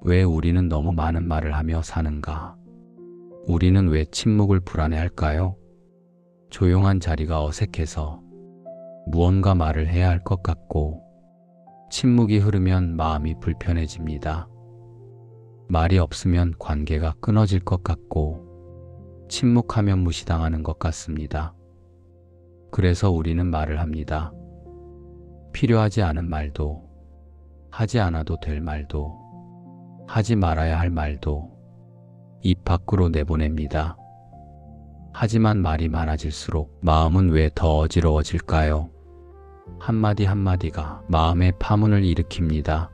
왜 우리는 너무 많은 말을 하며 사는가? 우리는 왜 침묵을 불안해할까요? 조용한 자리가 어색해서 무언가 말을 해야 할 것 같고, 침묵이 흐르면 마음이 불편해집니다. 말이 없으면 관계가 끊어질 것 같고, 침묵하면 무시당하는 것 같습니다. 그래서 우리는 말을 합니다. 필요하지 않은 말도, 하지 않아도 될 말도, 하지 말아야 할 말도 입 밖으로 내보냅니다. 하지만 말이 많아질수록 마음은 왜 더 어지러워질까요? 한마디 한마디가 마음의 파문을 일으킵니다.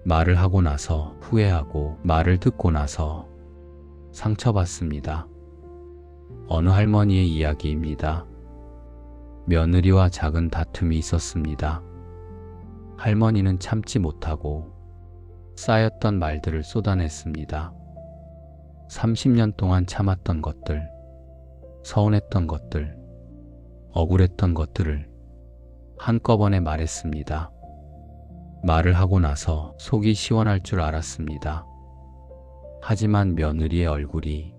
말을 하고 나서 후회하고, 말을 듣고 나서 상처받습니다. 어느 할머니의 이야기입니다. 며느리와 작은 다툼이 있었습니다. 할머니는 참지 못하고 쌓였던 말들을 쏟아냈습니다. 30년 동안 참았던 것들, 서운했던 것들, 억울했던 것들을 한꺼번에 말했습니다. 말을 하고 나서 속이 시원할 줄 알았습니다. 하지만 며느리의 얼굴이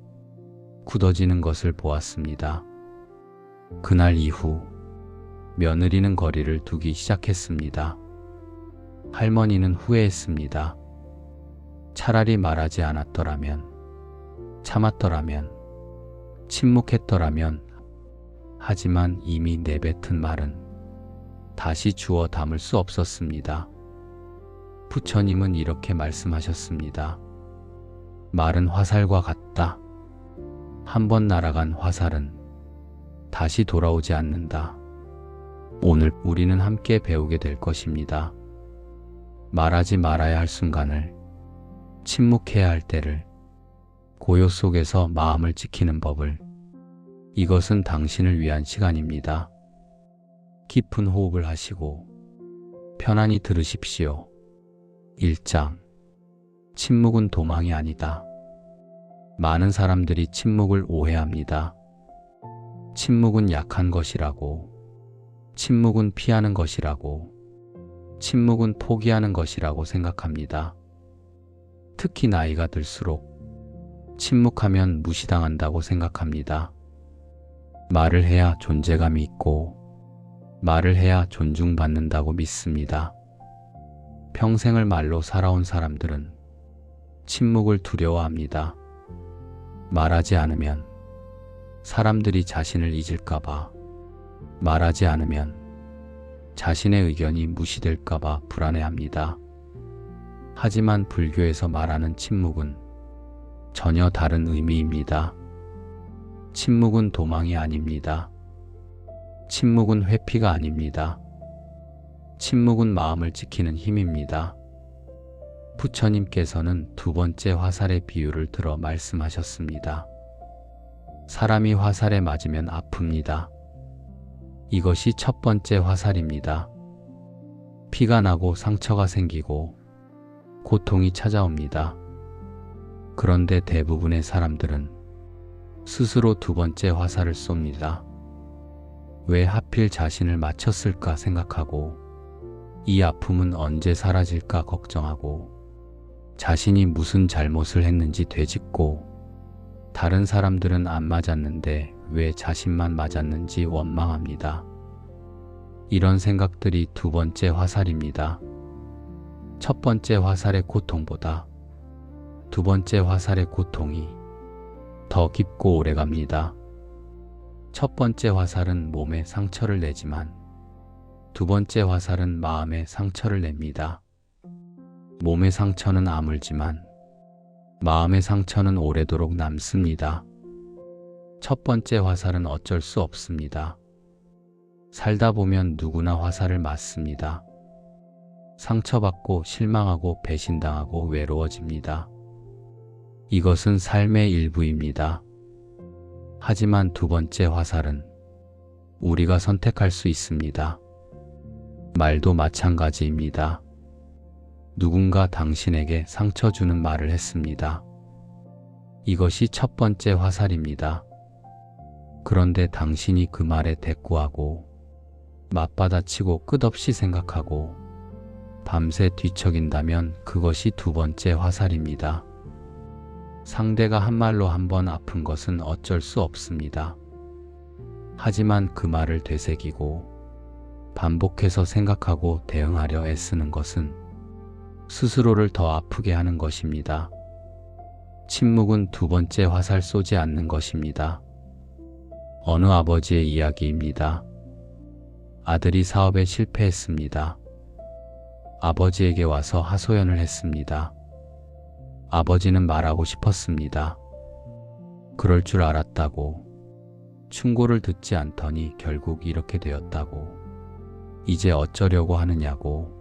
굳어지는 것을 보았습니다. 그날 이후 며느리는 거리를 두기 시작했습니다. 할머니는 후회했습니다. 차라리 말하지 않았더라면, 참았더라면, 침묵했더라면. 하지만 이미 내뱉은 말은 다시 주워 담을 수 없었습니다. 부처님은 이렇게 말씀하셨습니다. 말은 화살과 같다. 한번 날아간 화살은 다시 돌아오지 않는다. 오늘 우리는 함께 배우게 될 것입니다. 말하지 말아야 할 순간을, 침묵해야 할 때를, 고요 속에서 마음을 지키는 법을. 이것은 당신을 위한 시간입니다. 깊은 호흡을 하시고 편안히 들으십시오. 1장. 침묵은 도망이 아니다. 많은 사람들이 침묵을 오해합니다. 침묵은 약한 것이라고, 침묵은 피하는 것이라고, 침묵은 포기하는 것이라고 생각합니다. 특히 나이가 들수록 침묵하면 무시당한다고 생각합니다. 말을 해야 존재감이 있고, 말을 해야 존중받는다고 믿습니다. 평생을 말로 살아온 사람들은 침묵을 두려워합니다. 말하지 않으면 사람들이 자신을 잊을까봐, 말하지 않으면 자신의 의견이 무시될까봐 불안해합니다. 하지만 불교에서 말하는 침묵은 전혀 다른 의미입니다. 침묵은 도망이 아닙니다. 침묵은 회피가 아닙니다. 침묵은 마음을 지키는 힘입니다. 부처님께서는 두 번째 화살의 비유를 들어 말씀하셨습니다. 사람이 화살에 맞으면 아픕니다. 이것이 첫 번째 화살입니다. 피가 나고 상처가 생기고 고통이 찾아옵니다. 그런데 대부분의 사람들은 스스로 두 번째 화살을 쏩니다. 왜 하필 자신을 맞췄을까 생각하고, 이 아픔은 언제 사라질까 걱정하고, 자신이 무슨 잘못을 했는지 되짚고, 다른 사람들은 안 맞았는데 왜 자신만 맞았는지 원망합니다. 이런 생각들이 두 번째 화살입니다. 첫 번째 화살의 고통보다 두 번째 화살의 고통이 더 깊고 오래갑니다. 첫 번째 화살은 몸에 상처를 내지만 두 번째 화살은 마음에 상처를 냅니다. 몸의 상처는 아물지만 마음의 상처는 오래도록 남습니다. 첫 번째 화살은 어쩔 수 없습니다. 살다 보면 누구나 화살을 맞습니다. 상처받고 실망하고 배신당하고 외로워집니다. 이것은 삶의 일부입니다. 하지만 두 번째 화살은 우리가 선택할 수 있습니다. 말도 마찬가지입니다. 누군가 당신에게 상처 주는 말을 했습니다. 이것이 첫 번째 화살입니다. 그런데 당신이 그 말에 대꾸하고 맞받아치고 끝없이 생각하고 밤새 뒤척인다면 그것이 두 번째 화살입니다. 상대가 한 말로 한 번 아픈 것은 어쩔 수 없습니다. 하지만 그 말을 되새기고 반복해서 생각하고 대응하려 애쓰는 것은 스스로를 더 아프게 하는 것입니다. 침묵은 두 번째 화살 쏘지 않는 것입니다. 어느 아버지의 이야기입니다. 아들이 사업에 실패했습니다. 아버지에게 와서 하소연을 했습니다. 아버지는 말하고 싶었습니다. 그럴 줄 알았다고. 충고를 듣지 않더니 결국 이렇게 되었다고. 이제 어쩌려고 하느냐고.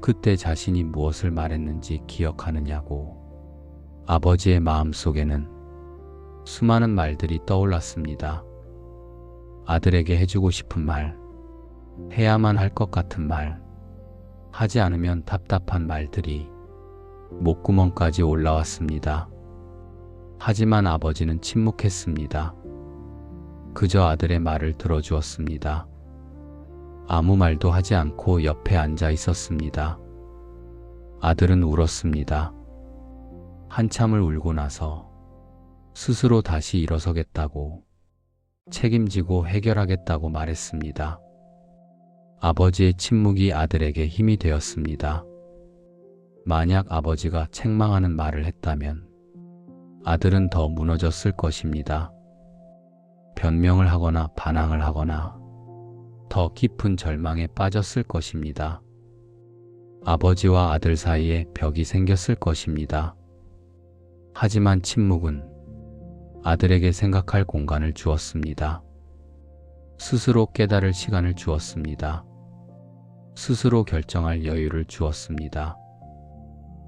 그때 자신이 무엇을 말했는지 기억하느냐고. 아버지의 마음속에는 수많은 말들이 떠올랐습니다. 아들에게 해주고 싶은 말, 해야만 할 것 같은 말, 하지 않으면 답답한 말들이 목구멍까지 올라왔습니다. 하지만 아버지는 침묵했습니다. 그저 아들의 말을 들어주었습니다. 아무 말도 하지 않고 옆에 앉아 있었습니다. 아들은 울었습니다. 한참을 울고 나서 스스로 다시 일어서겠다고, 책임지고 해결하겠다고 말했습니다. 아버지의 침묵이 아들에게 힘이 되었습니다. 만약 아버지가 책망하는 말을 했다면 아들은 더 무너졌을 것입니다. 변명을 하거나 반항을 하거나 더 깊은 절망에 빠졌을 것입니다. 아버지와 아들 사이에 벽이 생겼을 것입니다. 하지만 침묵은 아들에게 생각할 공간을 주었습니다. 스스로 깨달을 시간을 주었습니다. 스스로 결정할 여유를 주었습니다.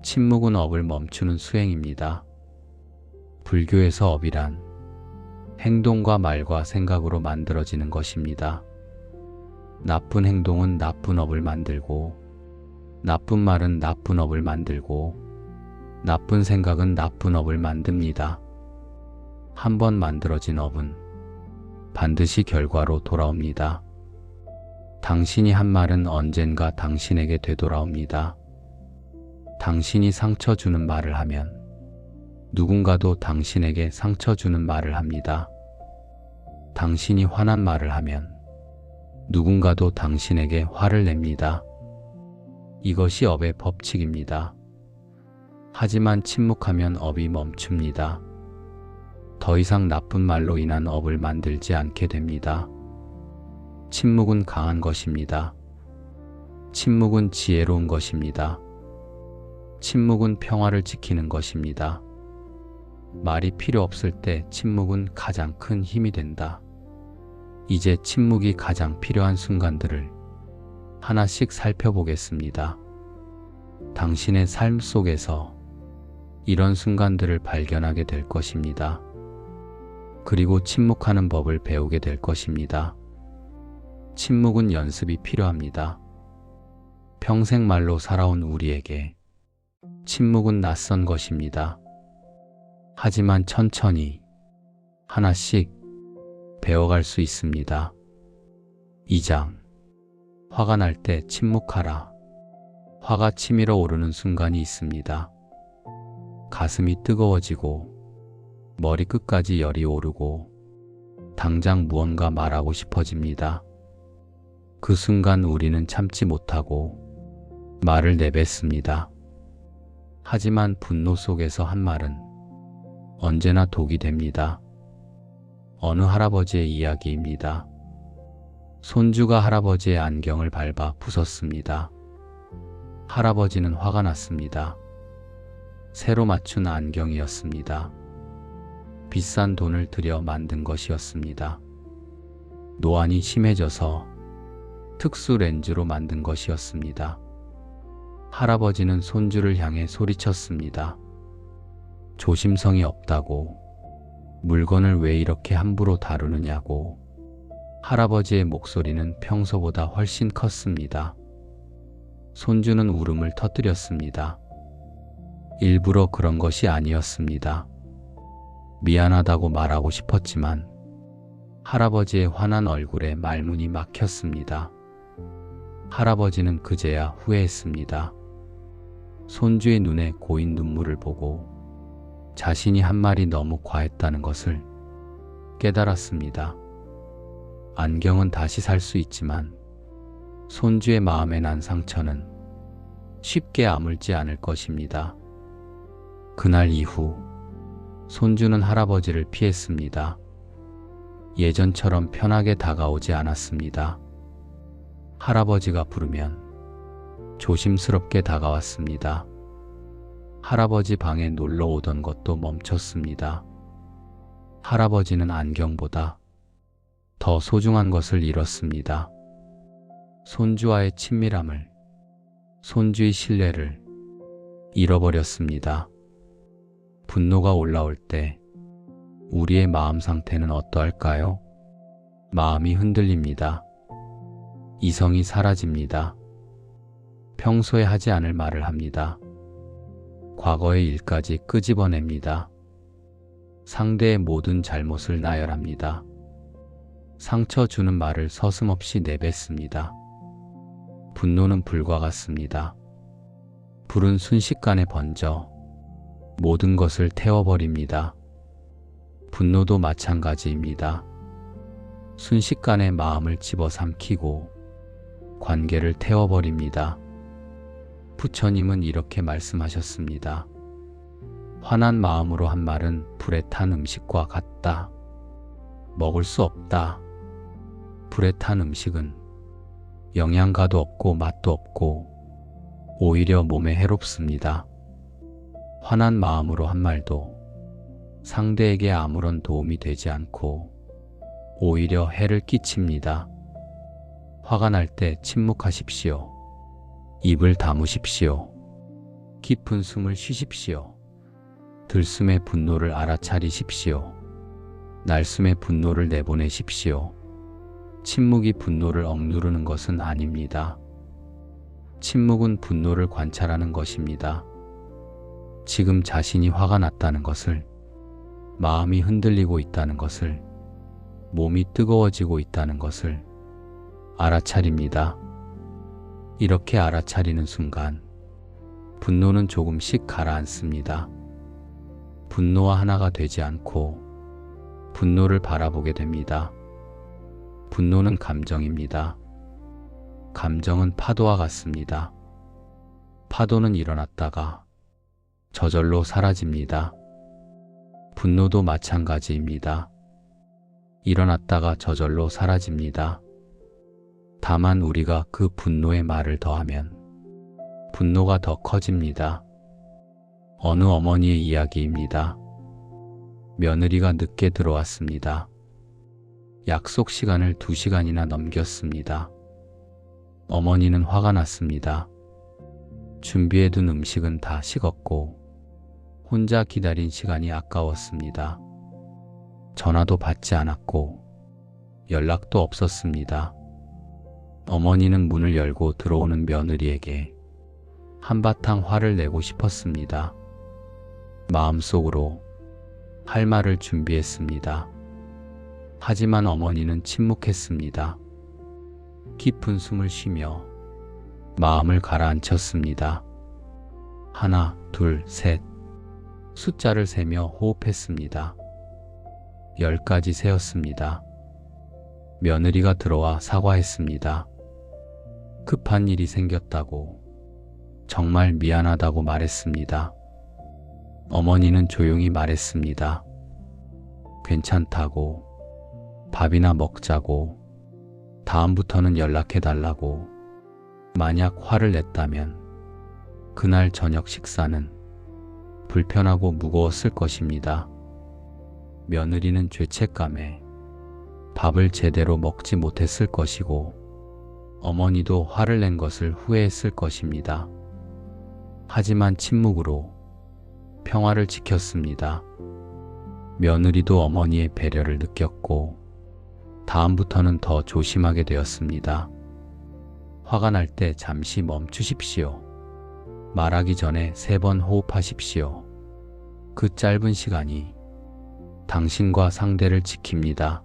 침묵은 업을 멈추는 수행입니다. 불교에서 업이란 행동과 말과 생각으로 만들어지는 것입니다. 나쁜 행동은 나쁜 업을 만들고, 나쁜 말은 나쁜 업을 만들고, 나쁜 생각은 나쁜 업을 만듭니다. 한 번 만들어진 업은 반드시 결과로 돌아옵니다. 당신이 한 말은 언젠가 당신에게 되돌아옵니다. 당신이 상처 주는 말을 하면 누군가도 당신에게 상처 주는 말을 합니다. 당신이 화난 말을 하면 누군가도 당신에게 화를 냅니다. 이것이 업의 법칙입니다. 하지만 침묵하면 업이 멈춥니다. 더 이상 나쁜 말로 인한 업을 만들지 않게 됩니다. 침묵은 강한 것입니다. 침묵은 지혜로운 것입니다. 침묵은 평화를 지키는 것입니다. 말이 필요 없을 때 침묵은 가장 큰 힘이 된다. 이제 침묵이 가장 필요한 순간들을 하나씩 살펴보겠습니다. 당신의 삶 속에서 이런 순간들을 발견하게 될 것입니다. 그리고 침묵하는 법을 배우게 될 것입니다. 침묵은 연습이 필요합니다. 평생 말로 살아온 우리에게 침묵은 낯선 것입니다. 하지만 천천히 하나씩 배워갈 수 있습니다. 2장. 화가 날 때 침묵하라. 화가 치밀어 오르는 순간이 있습니다. 가슴이 뜨거워지고 머리 끝까지 열이 오르고 당장 무언가 말하고 싶어집니다. 그 순간 우리는 참지 못하고 말을 내뱉습니다. 하지만 분노 속에서 한 말은 언제나 독이 됩니다. 어느 할아버지의 이야기입니다. 손주가 할아버지의 안경을 밟아 부쉈습니다. 할아버지는 화가 났습니다. 새로 맞춘 안경이었습니다. 비싼 돈을 들여 만든 것이었습니다. 노안이 심해져서 특수 렌즈로 만든 것이었습니다. 할아버지는 손주를 향해 소리쳤습니다. 조심성이 없다고, 물건을 왜 이렇게 함부로 다루느냐고. 할아버지의 목소리는 평소보다 훨씬 컸습니다. 손주는 울음을 터뜨렸습니다. 일부러 그런 것이 아니었습니다. 미안하다고 말하고 싶었지만 할아버지의 화난 얼굴에 말문이 막혔습니다. 할아버지는 그제야 후회했습니다. 손주의 눈에 고인 눈물을 보고 자신이 한 말이 너무 과했다는 것을 깨달았습니다. 안경은 다시 살 수 있지만 손주의 마음에 난 상처는 쉽게 아물지 않을 것입니다. 그날 이후 손주는 할아버지를 피했습니다. 예전처럼 편하게 다가오지 않았습니다. 할아버지가 부르면 조심스럽게 다가왔습니다. 할아버지 방에 놀러 오던 것도 멈췄습니다. 할아버지는 안경보다 더 소중한 것을 잃었습니다. 손주와의 친밀함을, 손주의 신뢰를 잃어버렸습니다. 분노가 올라올 때 우리의 마음 상태는 어떠할까요? 마음이 흔들립니다. 이성이 사라집니다. 평소에 하지 않을 말을 합니다. 과거의 일까지 끄집어냅니다. 상대의 모든 잘못을 나열합니다. 상처 주는 말을 서슴없이 내뱉습니다. 분노는 불과 같습니다. 불은 순식간에 번져 모든 것을 태워버립니다. 분노도 마찬가지입니다. 순식간에 마음을 집어삼키고 관계를 태워버립니다. 부처님은 이렇게 말씀하셨습니다. 화난 마음으로 한 말은 불에 탄 음식과 같다. 먹을 수 없다. 불에 탄 음식은 영양가도 없고 맛도 없고 오히려 몸에 해롭습니다. 화난 마음으로 한 말도 상대에게 아무런 도움이 되지 않고 오히려 해를 끼칩니다. 화가 날 때 침묵하십시오. 입을 다무십시오. 깊은 숨을 쉬십시오. 들숨의 분노를 알아차리십시오. 날숨의 분노를 내보내십시오. 침묵이 분노를 억누르는 것은 아닙니다. 침묵은 분노를 관찰하는 것입니다. 지금 자신이 화가 났다는 것을, 마음이 흔들리고 있다는 것을, 몸이 뜨거워지고 있다는 것을 알아차립니다. 이렇게 알아차리는 순간 분노는 조금씩 가라앉습니다. 분노와 하나가 되지 않고 분노를 바라보게 됩니다. 분노는 감정입니다. 감정은 파도와 같습니다. 파도는 일어났다가 저절로 사라집니다. 분노도 마찬가지입니다. 일어났다가 저절로 사라집니다. 다만 우리가 그 분노의 말을 더하면 분노가 더 커집니다. 어느 어머니의 이야기입니다. 며느리가 늦게 들어왔습니다. 약속 시간을 2시간이나 넘겼습니다. 어머니는 화가 났습니다. 준비해둔 음식은 다 식었고 혼자 기다린 시간이 아까웠습니다. 전화도 받지 않았고 연락도 없었습니다. 어머니는 문을 열고 들어오는 며느리에게 한바탕 화를 내고 싶었습니다. 마음속으로 할 말을 준비했습니다. 하지만 어머니는 침묵했습니다. 깊은 숨을 쉬며 마음을 가라앉혔습니다. 하나, 둘, 셋. 숫자를 세며 호흡했습니다. 10까지 세었습니다. 며느리가 들어와 사과했습니다. 급한 일이 생겼다고, 정말 미안하다고 말했습니다. 어머니는 조용히 말했습니다. 괜찮다고, 밥이나 먹자고, 다음부터는 연락해달라고. 만약 화를 냈다면 그날 저녁 식사는 불편하고 무거웠을 것입니다. 며느리는 죄책감에 밥을 제대로 먹지 못했을 것이고 어머니도 화를 낸 것을 후회했을 것입니다. 하지만 침묵으로 평화를 지켰습니다. 며느리도 어머니의 배려를 느꼈고 다음부터는 더 조심하게 되었습니다. 화가 날 때 잠시 멈추십시오. 말하기 전에 3번 호흡하십시오. 그 짧은 시간이 당신과 상대를 지킵니다.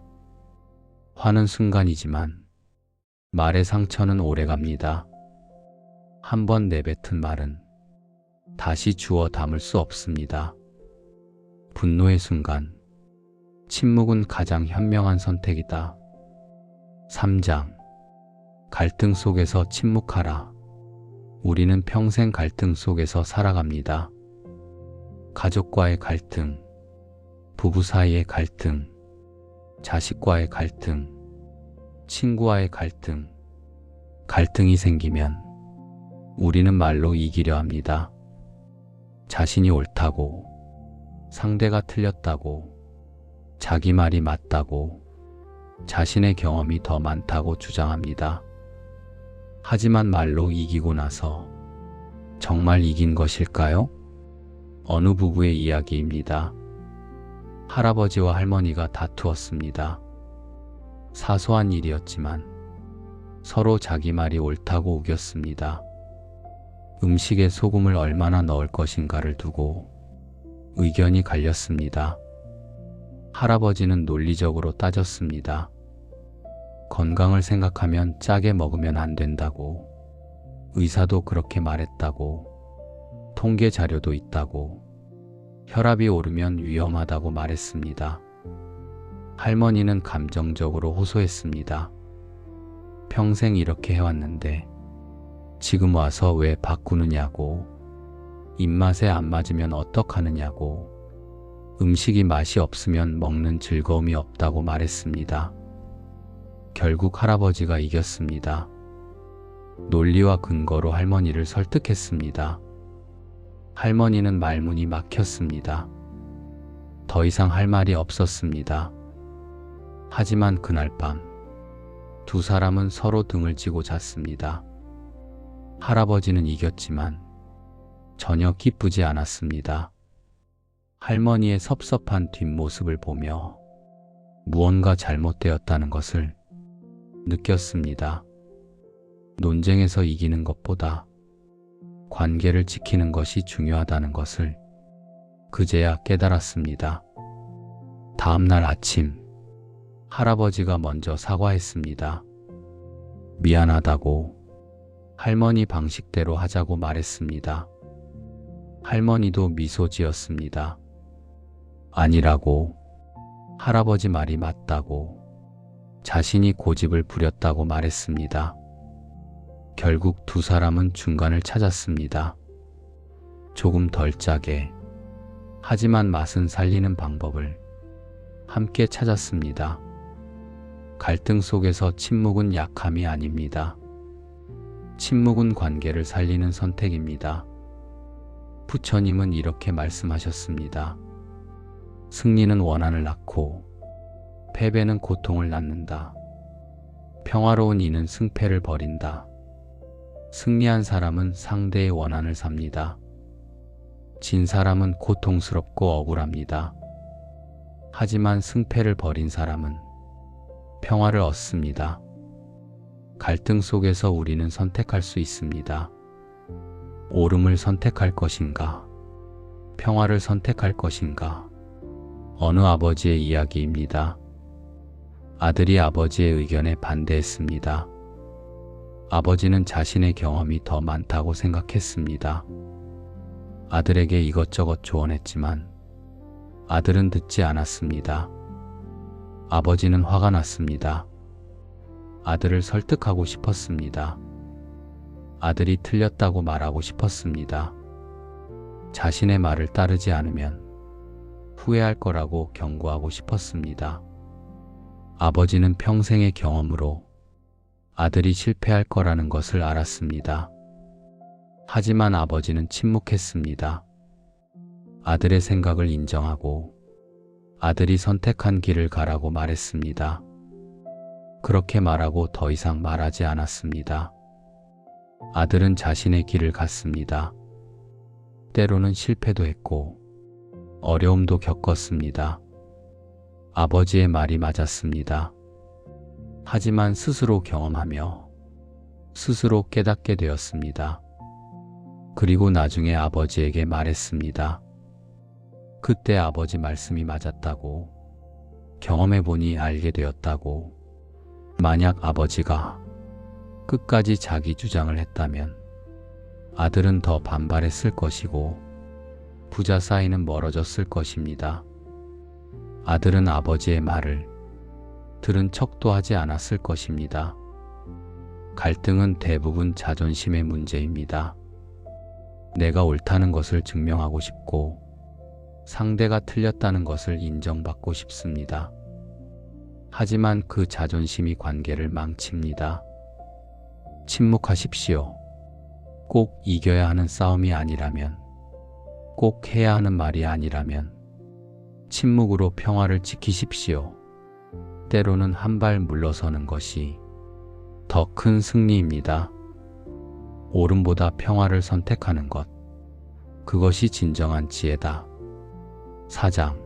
화는 순간이지만 말의 상처는 오래갑니다. 한 번 내뱉은 말은 다시 주워 담을 수 없습니다. 분노의 순간, 침묵은 가장 현명한 선택이다. 3장. 갈등 속에서 침묵하라. 우리는 평생 갈등 속에서 살아갑니다. 가족과의 갈등, 부부 사이의 갈등, 자식과의 갈등, 친구와의 갈등. 갈등이 생기면 우리는 말로 이기려 합니다. 자신이 옳다고, 상대가 틀렸다고, 자기 말이 맞다고, 자신의 경험이 더 많다고 주장합니다. 하지만 말로 이기고 나서 정말 이긴 것일까요? 어느 부부의 이야기입니다. 할아버지와 할머니가 다투었습니다. 사소한 일이었지만 서로 자기 말이 옳다고 우겼습니다. 음식에 소금을 얼마나 넣을 것인가를 두고 의견이 갈렸습니다. 할아버지는 논리적으로 따졌습니다. 건강을 생각하면 짜게 먹으면 안 된다고, 의사도 그렇게 말했다고, 통계 자료도 있다고, 혈압이 오르면 위험하다고 말했습니다. 할머니는 감정적으로 호소했습니다. 평생 이렇게 해왔는데 지금 와서 왜 바꾸느냐고, 입맛에 안 맞으면 어떡하느냐고, 음식이 맛이 없으면 먹는 즐거움이 없다고 말했습니다. 결국 할아버지가 이겼습니다. 논리와 근거로 할머니를 설득했습니다. 할머니는 말문이 막혔습니다. 더 이상 할 말이 없었습니다. 하지만 그날 밤, 두 사람은 서로 등을 쥐고 잤습니다. 할아버지는 이겼지만 전혀 기쁘지 않았습니다. 할머니의 섭섭한 뒷모습을 보며 무언가 잘못되었다는 것을 느꼈습니다. 논쟁에서 이기는 것보다 관계를 지키는 것이 중요하다는 것을 그제야 깨달았습니다. 다음 날 아침, 할아버지가 먼저 사과했습니다. 미안하다고, 할머니 방식대로 하자고 말했습니다. 할머니도 미소 지었습니다. 아니라고, 할아버지 말이 맞다고, 자신이 고집을 부렸다고 말했습니다. 결국 두 사람은 중간을 찾았습니다. 조금 덜 짜게, 하지만 맛은 살리는 방법을 함께 찾았습니다. 갈등 속에서 침묵은 약함이 아닙니다. 침묵은 관계를 살리는 선택입니다. 부처님은 이렇게 말씀하셨습니다. 승리는 원한을 낳고 패배는 고통을 낳는다. 평화로운 이는 승패를 버린다. 승리한 사람은 상대의 원한을 삽니다. 진 사람은 고통스럽고 억울합니다. 하지만 승패를 버린 사람은 평화를 얻습니다. 갈등 속에서 우리는 선택할 수 있습니다. 옳음을 선택할 것인가? 평화를 선택할 것인가? 어느 아버지의 이야기입니다. 아들이 아버지의 의견에 반대했습니다. 아버지는 자신의 경험이 더 많다고 생각했습니다. 아들에게 이것저것 조언했지만 아들은 듣지 않았습니다. 아버지는 화가 났습니다. 아들을 설득하고 싶었습니다. 아들이 틀렸다고 말하고 싶었습니다. 자신의 말을 따르지 않으면 후회할 거라고 경고하고 싶었습니다. 아버지는 평생의 경험으로 아들이 실패할 거라는 것을 알았습니다. 하지만 아버지는 침묵했습니다. 아들의 생각을 인정하고 아들이 선택한 길을 가라고 말했습니다. 그렇게 말하고 더 이상 말하지 않았습니다. 아들은 자신의 길을 갔습니다. 때로는 실패도 했고 어려움도 겪었습니다. 아버지의 말이 맞았습니다. 하지만 스스로 경험하며 스스로 깨닫게 되었습니다. 그리고 나중에 아버지에게 말했습니다. 그때 아버지 말씀이 맞았다고, 경험해보니 알게 되었다고. 만약 아버지가 끝까지 자기 주장을 했다면 아들은 더 반발했을 것이고 부자 사이는 멀어졌을 것입니다. 아들은 아버지의 말을 들은 척도 하지 않았을 것입니다. 갈등은 대부분 자존심의 문제입니다. 내가 옳다는 것을 증명하고 싶고 상대가 틀렸다는 것을 인정받고 싶습니다. 하지만 그 자존심이 관계를 망칩니다. 침묵하십시오. 꼭 이겨야 하는 싸움이 아니라면, 꼭 해야 하는 말이 아니라면 침묵으로 평화를 지키십시오. 때로는 한 발 물러서는 것이 더 큰 승리입니다. 옳음보다 평화를 선택하는 것, 그것이 진정한 지혜다. 4장.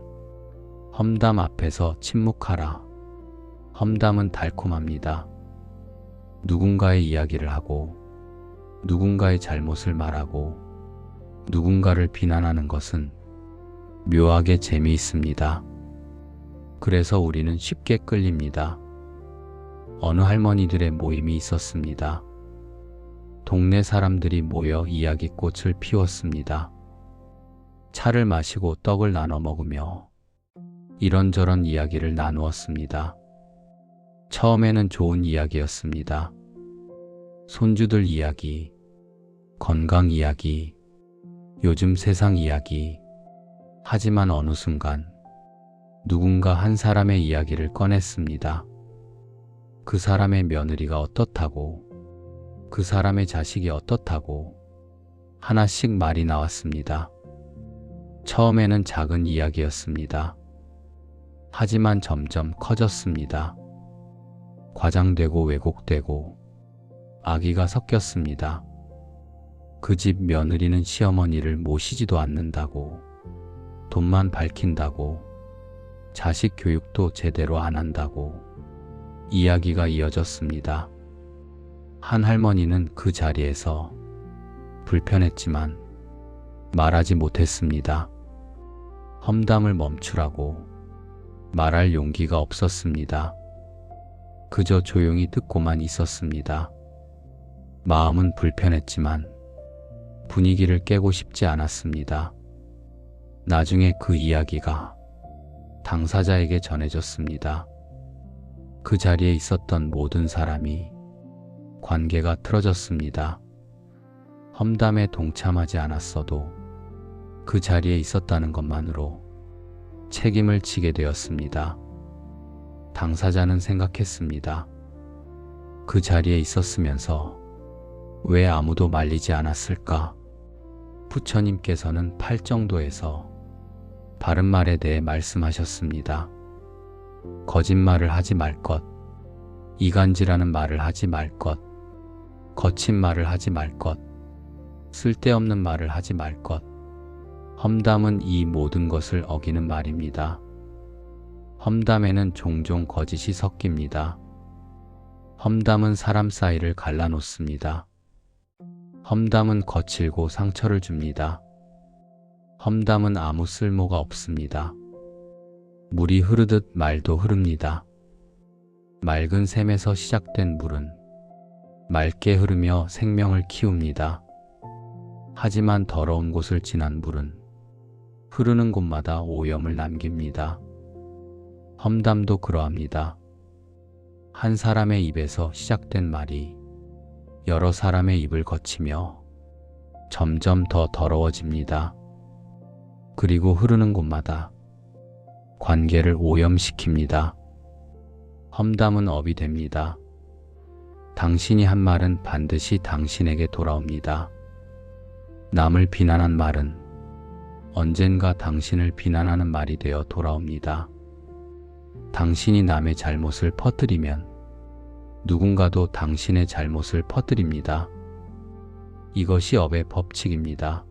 험담 앞에서 침묵하라. 험담은 달콤합니다. 누군가의 이야기를 하고 누군가의 잘못을 말하고 누군가를 비난하는 것은 묘하게 재미있습니다. 그래서 우리는 쉽게 끌립니다. 어느 할머니들의 모임이 있었습니다. 동네 사람들이 모여 이야기꽃을 피웠습니다. 차를 마시고 떡을 나눠 먹으며 이런저런 이야기를 나누었습니다. 처음에는 좋은 이야기였습니다. 손주들 이야기, 건강 이야기, 요즘 세상 이야기. 하지만 어느 순간 누군가 한 사람의 이야기를 꺼냈습니다. 그 사람의 며느리가 어떻다고, 그 사람의 자식이 어떻다고 하나씩 말이 나왔습니다. 처음에는 작은 이야기였습니다. 하지만 점점 커졌습니다. 과장되고 왜곡되고 악의가 섞였습니다. 그 집 며느리는 시어머니를 모시지도 않는다고, 돈만 밝힌다고, 자식 교육도 제대로 안 한다고 이야기가 이어졌습니다. 한 할머니는 그 자리에서 불편했지만 말하지 못했습니다. 험담을 멈추라고 말할 용기가 없었습니다. 그저 조용히 듣고만 있었습니다. 마음은 불편했지만 분위기를 깨고 싶지 않았습니다. 나중에 그 이야기가 당사자에게 전해졌습니다. 그 자리에 있었던 모든 사람이 관계가 틀어졌습니다. 험담에 동참하지 않았어도 그 자리에 있었다는 것만으로 책임을 지게 되었습니다. 당사자는 생각했습니다. 그 자리에 있었으면서 왜 아무도 말리지 않았을까? 부처님께서는 팔정도에서 바른 말에 대해 말씀하셨습니다. 거짓말을 하지 말 것, 이간질하는 말을 하지 말 것, 거친 말을 하지 말 것, 쓸데없는 말을 하지 말 것. 험담은 이 모든 것을 어기는 말입니다. 험담에는 종종 거짓이 섞입니다. 험담은 사람 사이를 갈라놓습니다. 험담은 거칠고 상처를 줍니다. 험담은 아무 쓸모가 없습니다. 물이 흐르듯 말도 흐릅니다. 맑은 샘에서 시작된 물은 맑게 흐르며 생명을 키웁니다. 하지만 더러운 곳을 지난 물은 흐르는 곳마다 오염을 남깁니다. 험담도 그러합니다. 한 사람의 입에서 시작된 말이 여러 사람의 입을 거치며 점점 더 더러워집니다. 그리고 흐르는 곳마다 관계를 오염시킵니다. 험담은 업이 됩니다. 당신이 한 말은 반드시 당신에게 돌아옵니다. 남을 비난한 말은 언젠가 당신을 비난하는 말이 되어 돌아옵니다. 당신이 남의 잘못을 퍼뜨리면 누군가도 당신의 잘못을 퍼뜨립니다. 이것이 업의 법칙입니다.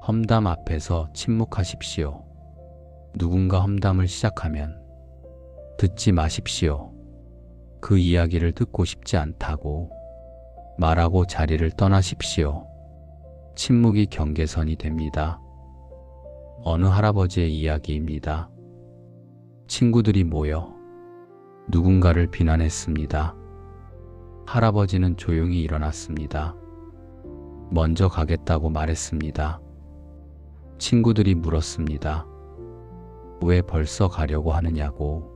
험담 앞에서 침묵하십시오. 누군가 험담을 시작하면 듣지 마십시오. 그 이야기를 듣고 싶지 않다고 말하고 자리를 떠나십시오. 침묵이 경계선이 됩니다. 어느 할아버지의 이야기입니다. 친구들이 모여 누군가를 비난했습니다. 할아버지는 조용히 일어났습니다. 먼저 가겠다고 말했습니다. 친구들이 물었습니다. 왜 벌써 가려고 하느냐고.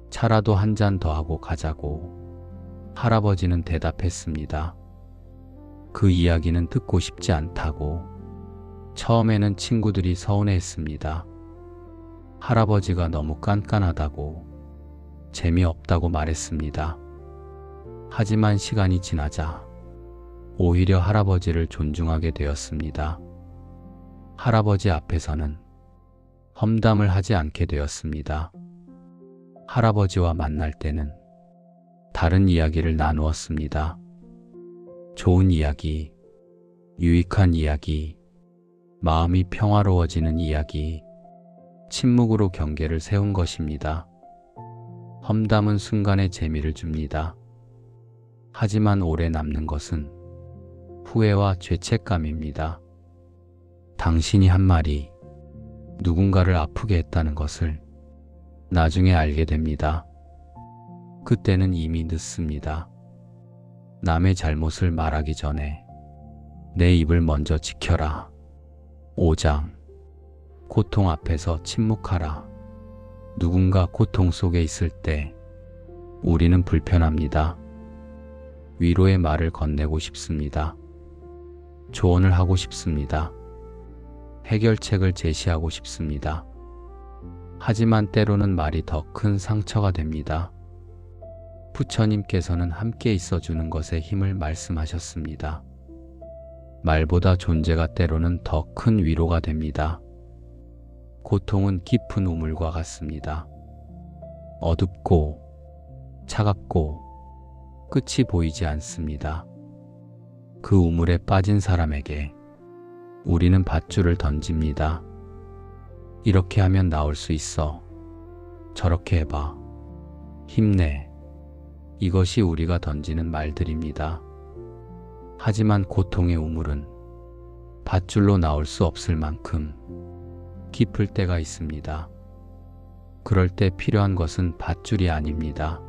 차라도 한 잔 더 하고 가자고. 할아버지는 대답했습니다. 그 이야기는 듣고 싶지 않다고. 처음에는 친구들이 서운해했습니다. 할아버지가 너무 깐깐하다고, 재미없다고 말했습니다. 하지만 시간이 지나자 오히려 할아버지를 존중하게 되었습니다. 할아버지 앞에서는 험담을 하지 않게 되었습니다. 할아버지와 만날 때는 다른 이야기를 나누었습니다. 좋은 이야기, 유익한 이야기, 마음이 평화로워지는 이야기, 침묵으로 경계를 세운 것입니다. 험담은 순간의 재미를 줍니다. 하지만 오래 남는 것은 후회와 죄책감입니다. 당신이 한 말이 누군가를 아프게 했다는 것을 나중에 알게 됩니다. 그때는 이미 늦습니다. 남의 잘못을 말하기 전에 내 입을 먼저 지켜라. 5장. 고통 앞에서 침묵하라. 누군가 고통 속에 있을 때 우리는 불편합니다. 위로의 말을 건네고 싶습니다. 조언을 하고 싶습니다. 해결책을 제시하고 싶습니다. 하지만 때로는 말이 더 큰 상처가 됩니다. 부처님께서는 함께 있어주는 것에 힘을 말씀하셨습니다. 말보다 존재가 때로는 더 큰 위로가 됩니다. 고통은 깊은 우물과 같습니다. 어둡고 차갑고 끝이 보이지 않습니다. 그 우물에 빠진 사람에게 우리는 밧줄을 던집니다. 이렇게 하면 나올 수 있어. 저렇게 해봐. 힘내. 이것이 우리가 던지는 말들입니다. 하지만 고통의 우물은 밧줄로 나올 수 없을 만큼 깊을 때가 있습니다. 그럴 때 필요한 것은 밧줄이 아닙니다.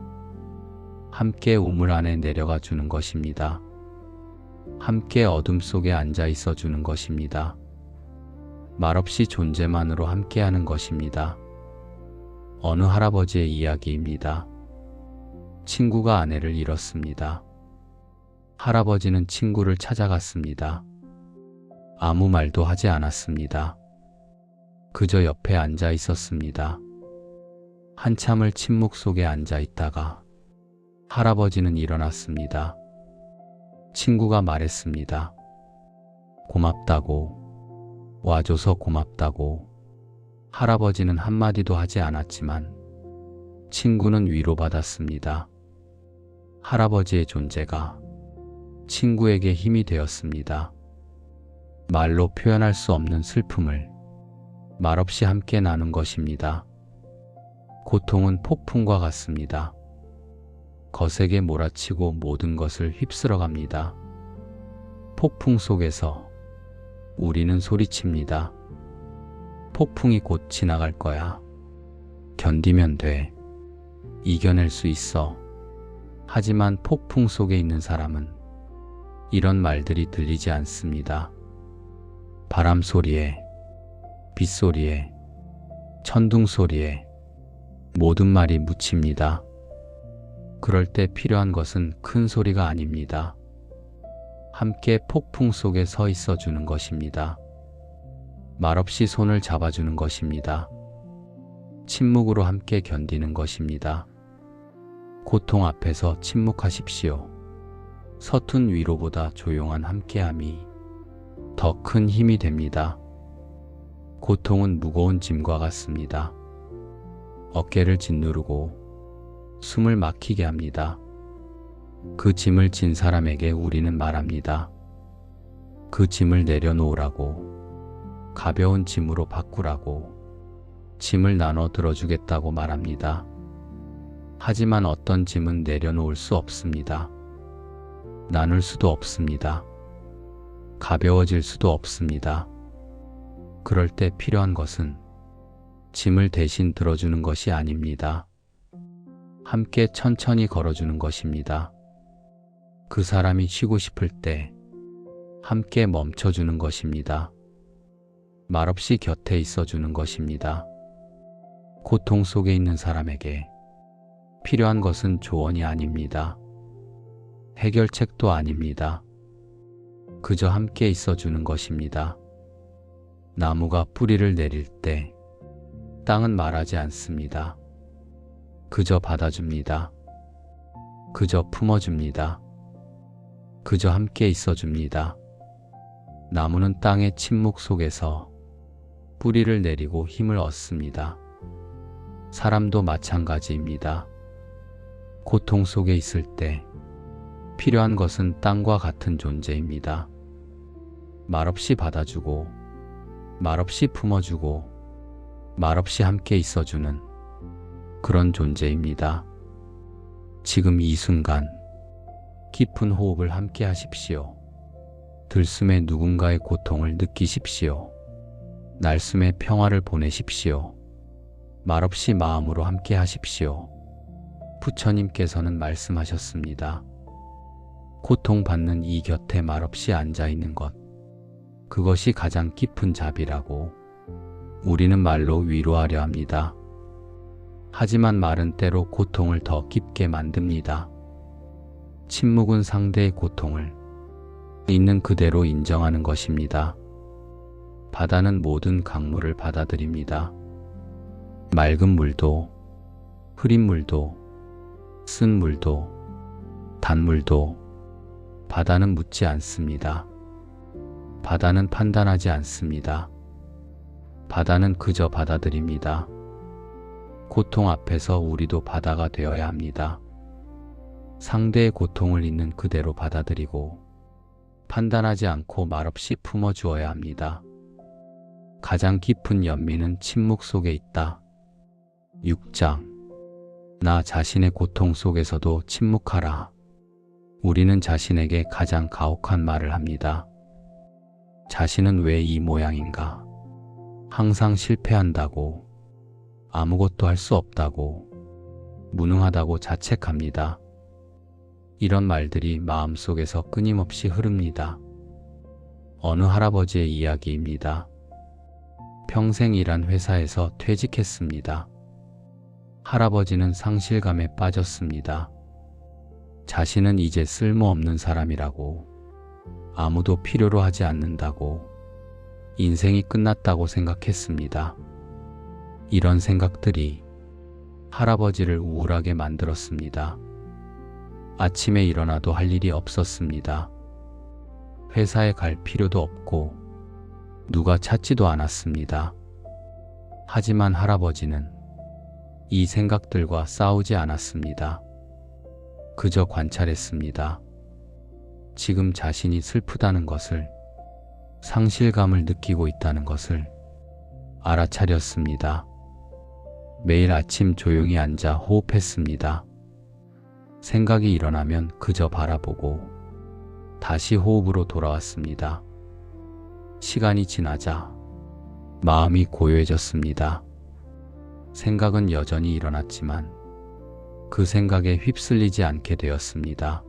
함께 우물 안에 내려가 주는 것입니다. 함께 어둠 속에 앉아 있어 주는 것입니다. 말없이 존재만으로 함께하는 것입니다. 어느 할아버지의 이야기입니다. 친구가 아내를 잃었습니다. 할아버지는 친구를 찾아갔습니다. 아무 말도 하지 않았습니다. 그저 옆에 앉아 있었습니다. 한참을 침묵 속에 앉아 있다가 할아버지는 일어났습니다. 친구가 말했습니다. 고맙다고, 와줘서 고맙다고. 할아버지는 한마디도 하지 않았지만 친구는 위로받았습니다. 할아버지의 존재가 친구에게 힘이 되었습니다. 말로 표현할 수 없는 슬픔을 말없이 함께 나눈 것입니다. 고통은 폭풍과 같습니다. 거세게 몰아치고 모든 것을 휩쓸어 갑니다. 폭풍 속에서 우리는 소리칩니다. 폭풍이 곧 지나갈 거야. 견디면 돼. 이겨낼 수 있어. 하지만 폭풍 속에 있는 사람은 이런 말들이 들리지 않습니다. 바람 소리에, 빗소리에, 천둥 소리에 모든 말이 묻힙니다. 그럴 때 필요한 것은 큰 소리가 아닙니다. 함께 폭풍 속에 서 있어 주는 것입니다. 말없이 손을 잡아주는 것입니다. 침묵으로 함께 견디는 것입니다. 고통 앞에서 침묵하십시오. 서툰 위로보다 조용한 함께함이 더 큰 힘이 됩니다. 고통은 무거운 짐과 같습니다. 어깨를 짓누르고 숨을 막히게 합니다. 그 짐을 진 사람에게 우리는 말합니다. 그 짐을 내려놓으라고, 가벼운 짐으로 바꾸라고, 짐을 나눠 들어주겠다고 말합니다. 하지만 어떤 짐은 내려놓을 수 없습니다. 나눌 수도 없습니다. 가벼워질 수도 없습니다. 그럴 때 필요한 것은 짐을 대신 들어주는 것이 아닙니다. 함께 천천히 걸어주는 것입니다. 그 사람이 쉬고 싶을 때 함께 멈춰주는 것입니다. 말없이 곁에 있어주는 것입니다. 고통 속에 있는 사람에게 필요한 것은 조언이 아닙니다. 해결책도 아닙니다. 그저 함께 있어주는 것입니다. 나무가 뿌리를 내릴 때 땅은 말하지 않습니다. 그저 받아줍니다. 그저 품어줍니다. 그저 함께 있어줍니다. 나무는 땅의 침묵 속에서 뿌리를 내리고 힘을 얻습니다. 사람도 마찬가지입니다. 고통 속에 있을 때 필요한 것은 땅과 같은 존재입니다. 말없이 받아주고, 말없이 품어주고, 말없이 함께 있어주는 그런 존재입니다. 지금 이 순간 깊은 호흡을 함께 하십시오. 들숨에 누군가의 고통을 느끼십시오. 날숨에 평화를 보내십시오. 말없이 마음으로 함께 하십시오. 부처님께서는 말씀하셨습니다. 고통받는 이 곁에 말없이 앉아있는 것, 그것이 가장 깊은 자비라고. 우리는 말로 위로하려 합니다. 하지만 말은 때로 고통을 더 깊게 만듭니다. 침묵은 상대의 고통을 있는 그대로 인정하는 것입니다. 바다는 모든 강물을 받아들입니다. 맑은 물도, 흐린 물도, 쓴 물도, 단물도. 바다는 묻지 않습니다. 바다는 판단하지 않습니다. 바다는 그저 받아들입니다. 고통 앞에서 우리도 바다가 되어야 합니다. 상대의 고통을 있는 그대로 받아들이고 판단하지 않고 말없이 품어주어야 합니다. 가장 깊은 연민은 침묵 속에 있다. 6장. 나 자신의 고통 속에서도 침묵하라. 우리는 자신에게 가장 가혹한 말을 합니다. 자신은 왜 이 모양인가? 항상 실패한다고, 아무것도 할 수 없다고, 무능하다고 자책합니다. 이런 말들이 마음속에서 끊임없이 흐릅니다. 어느 할아버지의 이야기입니다. 평생 일한 회사에서 퇴직했습니다. 할아버지는 상실감에 빠졌습니다. 자신은 이제 쓸모없는 사람이라고, 아무도 필요로 하지 않는다고, 인생이 끝났다고 생각했습니다. 이런 생각들이 할아버지를 우울하게 만들었습니다. 아침에 일어나도 할 일이 없었습니다. 회사에 갈 필요도 없고 누가 찾지도 않았습니다. 하지만 할아버지는 이 생각들과 싸우지 않았습니다. 그저 관찰했습니다. 지금 자신이 슬프다는 것을, 상실감을 느끼고 있다는 것을 알아차렸습니다. 매일 아침 조용히 앉아 호흡했습니다. 생각이 일어나면 그저 바라보고 다시 호흡으로 돌아왔습니다. 시간이 지나자 마음이 고요해졌습니다. 생각은 여전히 일어났지만 그 생각에 휩쓸리지 않게 되었습니다.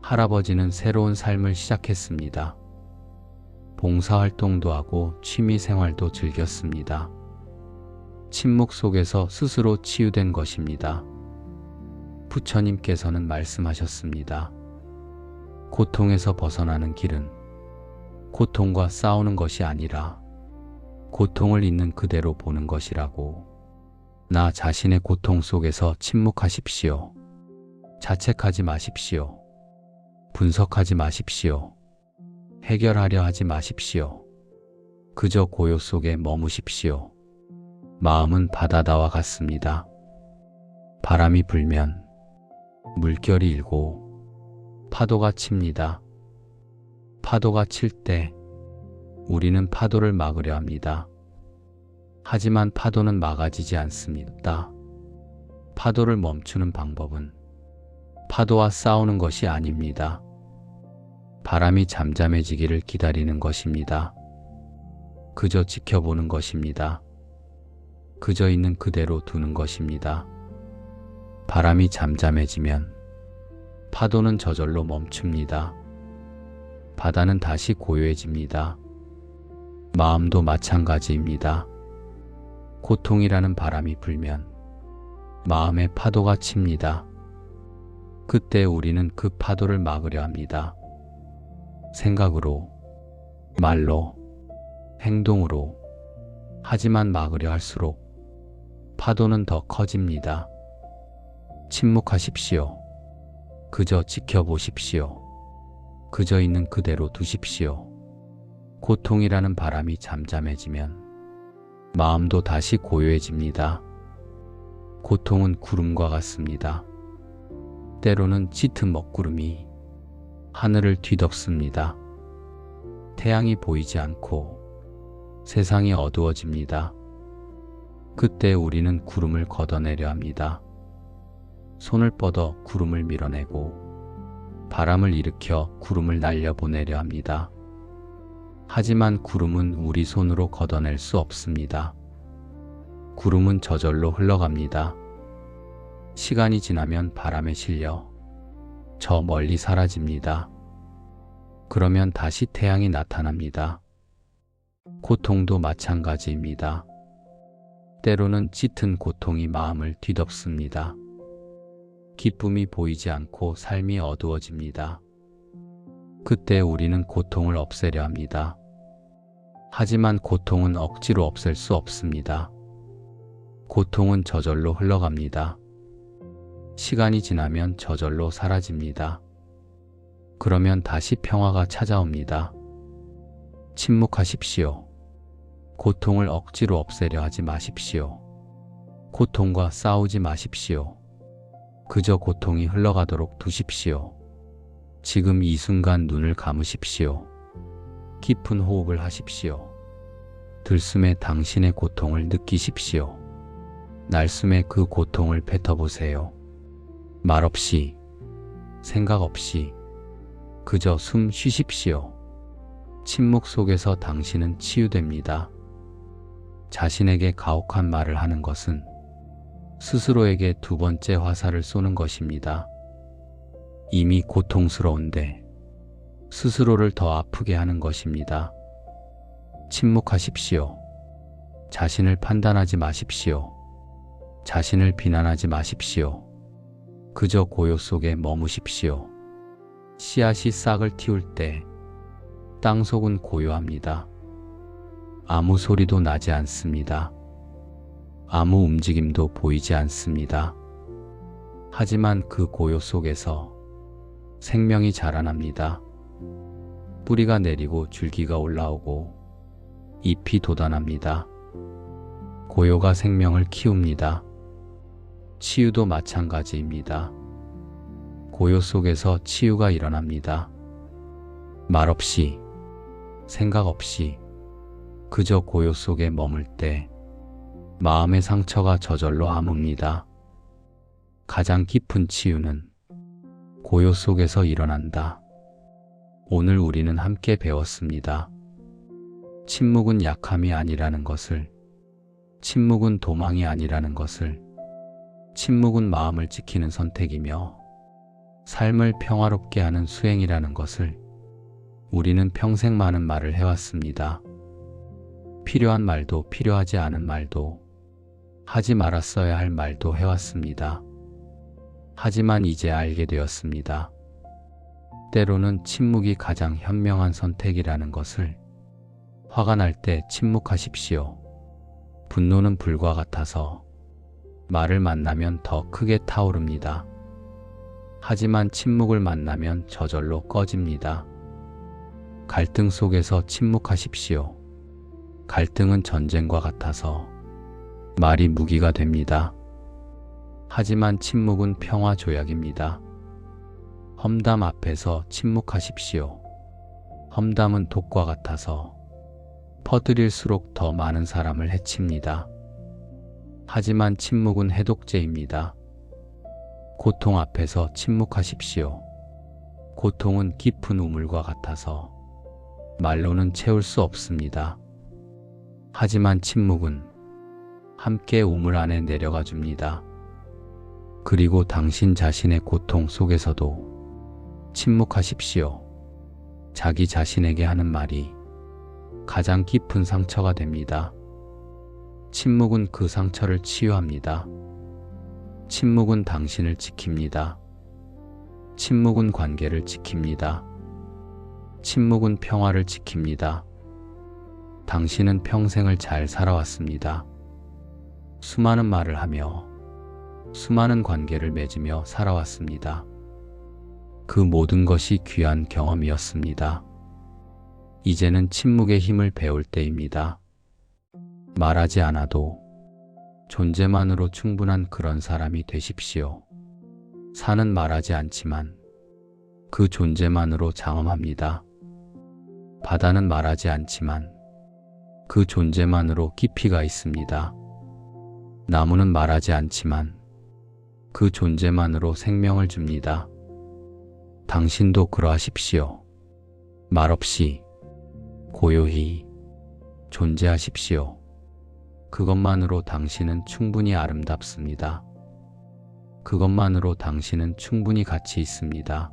할아버지는 새로운 삶을 시작했습니다. 봉사활동도 하고 취미생활도 즐겼습니다. 침묵 속에서 스스로 치유된 것입니다. 부처님께서는 말씀하셨습니다. 고통에서 벗어나는 길은 고통과 싸우는 것이 아니라 고통을 있는 그대로 보는 것이라고. 나 자신의 고통 속에서 침묵하십시오. 자책하지 마십시오. 분석하지 마십시오. 해결하려 하지 마십시오. 그저 고요 속에 머무십시오. 마음은 바다다와 같습니다. 바람이 불면 물결이 일고 파도가 칩니다. 파도가 칠 때 우리는 파도를 막으려 합니다. 하지만 파도는 막아지지 않습니다. 파도를 멈추는 방법은 파도와 싸우는 것이 아닙니다. 바람이 잠잠해지기를 기다리는 것입니다. 그저 지켜보는 것입니다. 그저 있는 그대로 두는 것입니다. 바람이 잠잠해지면 파도는 저절로 멈춥니다. 바다는 다시 고요해집니다. 마음도 마찬가지입니다. 고통이라는 바람이 불면 마음에 파도가 칩니다. 그때 우리는 그 파도를 막으려 합니다. 생각으로, 말로, 행동으로. 하지만 막으려 할수록 파도는 더 커집니다. 침묵하십시오. 그저 지켜보십시오. 그저 있는 그대로 두십시오. 고통이라는 바람이 잠잠해지면 마음도 다시 고요해집니다. 고통은 구름과 같습니다. 때로는 짙은 먹구름이 하늘을 뒤덮습니다. 태양이 보이지 않고 세상이 어두워집니다. 그때 우리는 구름을 걷어내려 합니다. 손을 뻗어 구름을 밀어내고 바람을 일으켜 구름을 날려보내려 합니다. 하지만 구름은 우리 손으로 걷어낼 수 없습니다. 구름은 저절로 흘러갑니다. 시간이 지나면 바람에 실려 저 멀리 사라집니다. 그러면 다시 태양이 나타납니다. 고통도 마찬가지입니다. 때로는 짙은 고통이 마음을 뒤덮습니다. 기쁨이 보이지 않고 삶이 어두워집니다. 그때 우리는 고통을 없애려 합니다. 하지만 고통은 억지로 없앨 수 없습니다. 고통은 저절로 흘러갑니다. 시간이 지나면 저절로 사라집니다. 그러면 다시 평화가 찾아옵니다. 침묵하십시오. 고통을 억지로 없애려 하지 마십시오. 고통과 싸우지 마십시오. 그저 고통이 흘러가도록 두십시오. 지금 이 순간 눈을 감으십시오. 깊은 호흡을 하십시오. 들숨에 당신의 고통을 느끼십시오. 날숨에 그 고통을 뱉어보세요. 말없이, 생각 없이, 그저 숨 쉬십시오. 침묵 속에서 당신은 치유됩니다. 자신에게 가혹한 말을 하는 것은 스스로에게 두 번째 화살을 쏘는 것입니다. 이미 고통스러운데 스스로를 더 아프게 하는 것입니다. 침묵하십시오. 자신을 판단하지 마십시오. 자신을 비난하지 마십시오. 그저 고요 속에 머무십시오. 씨앗이 싹을 틔울 때 땅속은 고요합니다. 아무 소리도 나지 않습니다. 아무 움직임도 보이지 않습니다. 하지만 그 고요 속에서 생명이 자라납니다. 뿌리가 내리고 줄기가 올라오고 잎이 돋아납니다. 고요가 생명을 키웁니다. 치유도 마찬가지입니다. 고요 속에서 치유가 일어납니다. 말없이, 생각 없이, 그저 고요 속에 머물 때 마음의 상처가 저절로 아뭅니다. 가장 깊은 치유는 고요 속에서 일어난다. 오늘 우리는 함께 배웠습니다. 침묵은 약함이 아니라는 것을, 침묵은 도망이 아니라는 것을, 침묵은 마음을 지키는 선택이며 삶을 평화롭게 하는 수행이라는 것을 우리는 평생 많은 말을 해왔습니다. 필요한 말도 필요하지 않은 말도 하지 말았어야 할 말도 해왔습니다. 하지만 이제 알게 되었습니다. 때로는 침묵이 가장 현명한 선택이라는 것을. 화가 날 때 침묵하십시오. 분노는 불과 같아서 말을 만나면 더 크게 타오릅니다. 하지만 침묵을 만나면 저절로 꺼집니다. 갈등 속에서 침묵하십시오. 갈등은 전쟁과 같아서 말이 무기가 됩니다. 하지만 침묵은 평화 조약입니다. 험담 앞에서 침묵하십시오. 험담은 독과 같아서 퍼뜨릴수록 더 많은 사람을 해칩니다. 하지만 침묵은 해독제입니다. 고통 앞에서 침묵하십시오. 고통은 깊은 우물과 같아서 말로는 채울 수 없습니다. 하지만 침묵은 함께 우물 안에 내려가 줍니다. 그리고 당신 자신의 고통 속에서도 침묵하십시오. 자기 자신에게 하는 말이 가장 깊은 상처가 됩니다. 침묵은 그 상처를 치유합니다. 침묵은 당신을 지킵니다. 침묵은 관계를 지킵니다. 침묵은 평화를 지킵니다. 당신은 평생을 잘 살아왔습니다. 수많은 말을 하며 수많은 관계를 맺으며 살아왔습니다. 그 모든 것이 귀한 경험이었습니다. 이제는 침묵의 힘을 배울 때입니다. 말하지 않아도 존재만으로 충분한 그런 사람이 되십시오. 산은 말하지 않지만 그 존재만으로 장엄합니다. 바다는 말하지 않지만 그 존재만으로 깊이가 있습니다. 나무는 말하지 않지만 그 존재만으로 생명을 줍니다. 당신도 그러하십시오. 말없이 고요히 존재하십시오. 그것만으로 당신은 충분히 아름답습니다. 그것만으로 당신은 충분히 가치 있습니다.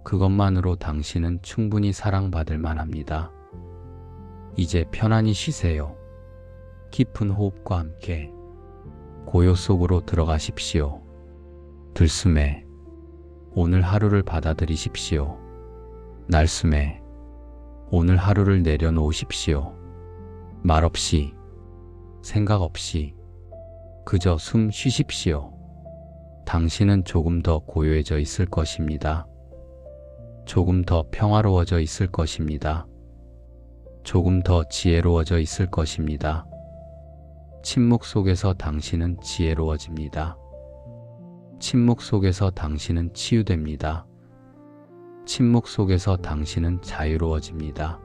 그것만으로 당신은 충분히 사랑받을 만합니다. 이제 편안히 쉬세요. 깊은 호흡과 함께 고요 속으로 들어가십시오. 들숨에 오늘 하루를 받아들이십시오. 날숨에 오늘 하루를 내려놓으십시오. 말없이, 생각 없이 그저 숨 쉬십시오. 당신은 조금 더 고요해져 있을 것입니다. 조금 더 평화로워져 있을 것입니다. 조금 더 지혜로워져 있을 것입니다. 침묵 속에서 당신은 지혜로워집니다. 침묵 속에서 당신은 치유됩니다. 침묵 속에서 당신은 자유로워집니다.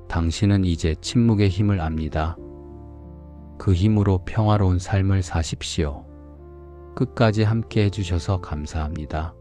당신은 이제 침묵의 힘을 압니다. 그 힘으로 평화로운 삶을 사십시오. 끝까지 함께 해주셔서 감사합니다.